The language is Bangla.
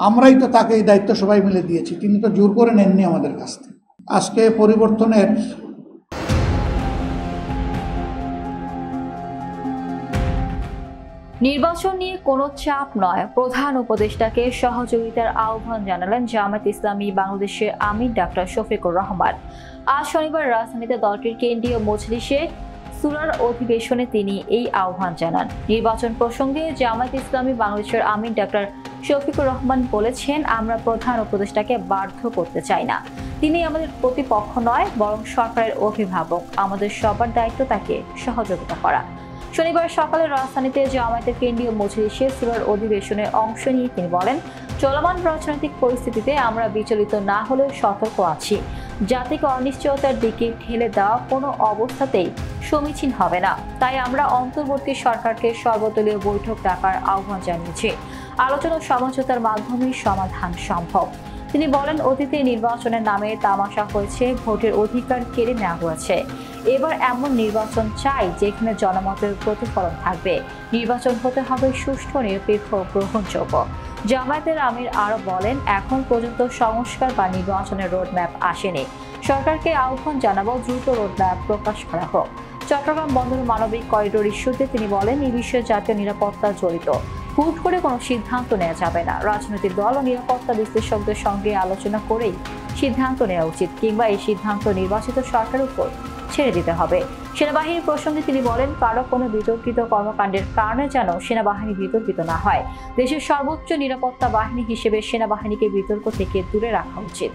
আমরাই তো তাকে এই দায়িত্ব সবাই মিলে দিয়েছি, তিনি তো জোর করে নেননি আমাদের কাছ থেকে। আজকে পরিবর্তনের নির্বাচন নিয়ে কোনো চাপ নয়, প্রধান উপদেষ্টাকে সহযোগিতার আহ্বান জানালেন জামায়াত ইসলামী বাংলাদেশের আমির ডাক্তার শফিকুর রহমান। আজ শনিবার রাজধানীতে দলটির কেন্দ্রীয় মজলিসে সুরার অধিবেশনে তিনি এই আহ্বান জানান। নির্বাচন প্রসঙ্গে জামায়াত ইসলামী বাংলাদেশের আমির ডাক্তার শফিকুর রহমান বলেছেন, আমরা প্রধান উপদেষ্টাকে বাধ্য করতে চাই না। তিনি আমাদের প্রতিপক্ষ নয়, বরং সরকারের অভিভাবক। আমাদের সবার দায়িত্ব তাকে সহযোগিতা করা। শনিবার সকালে রাজধানীতে জামায়াতের কেন্দ্রীয় মজলিসে সুরার অধিবেশনে অংশ নিয়ে তিনি বলেন, চলমান রাজনৈতিক পরিস্থিতিতে আমরা বিচলিত না হলেও সতর্ক আছি। জাতিকে অনিশ্চয়তার দিকে ঠেলে দেওয়া কোনো অবস্থাতেই সমীচীন হবে না। তাই আমরা অন্তর্বর্তী সরকারকে সর্বদলীয় বৈঠক ডাকার আহ্বান জানিয়েছি। আলোচনা ও সমঝোতার মাধ্যমে সমাধান সম্ভব। তিনি বলেন, অতীতে নির্বাচনের নামে তামাশা হয়েছে, ভোটের অধিকার কেড়ে নেওয়া হয়েছে। এবার এমন নির্বাচন চাই যেখানে জনমতের প্রতিফলন থাকবে। নির্বাচন হতে হবে সুষ্ঠু, নিরপেক্ষ ও গ্রহণযোগ্য। জামায়াতের আমির আরো বলেন, এখন পর্যন্ত সংস্কার বা নির্বাচনের রোডম্যাপ আসেনি। সরকারকে আহ্বান জানাবো দ্রুত রোডম্যাপ প্রকাশ করা হোক। চট্টগ্রাম বন্দর মানবিক করিডোর ইস্যুতে তিনি বলেন, এই বিষয়ে জাতীয় নিরাপত্তা জড়িত। হুট করে কোনো সিদ্ধান্ত নেওয়া যাবে না। রাজনৈতিক দল ও নিরাপত্তা বিশ্লেষকদের সঙ্গে আলোচনা করেই সিদ্ধান্ত নেওয়া উচিত, কিংবা এই সিদ্ধান্ত নির্বাচিত সরকারের উপর ছেড়ে দিতে হবে। সেনাবাহিনীর প্রসঙ্গে তিনি বলেন, কারো কোনো বিতর্কিত কর্মকাণ্ডের কারণে যেন সেনাবাহিনী বিতর্কিত না হয়। দেশের সর্বোচ্চ নিরাপত্তা বাহিনী হিসেবে সেনাবাহিনীকে বিতর্ক থেকে দূরে রাখা উচিত।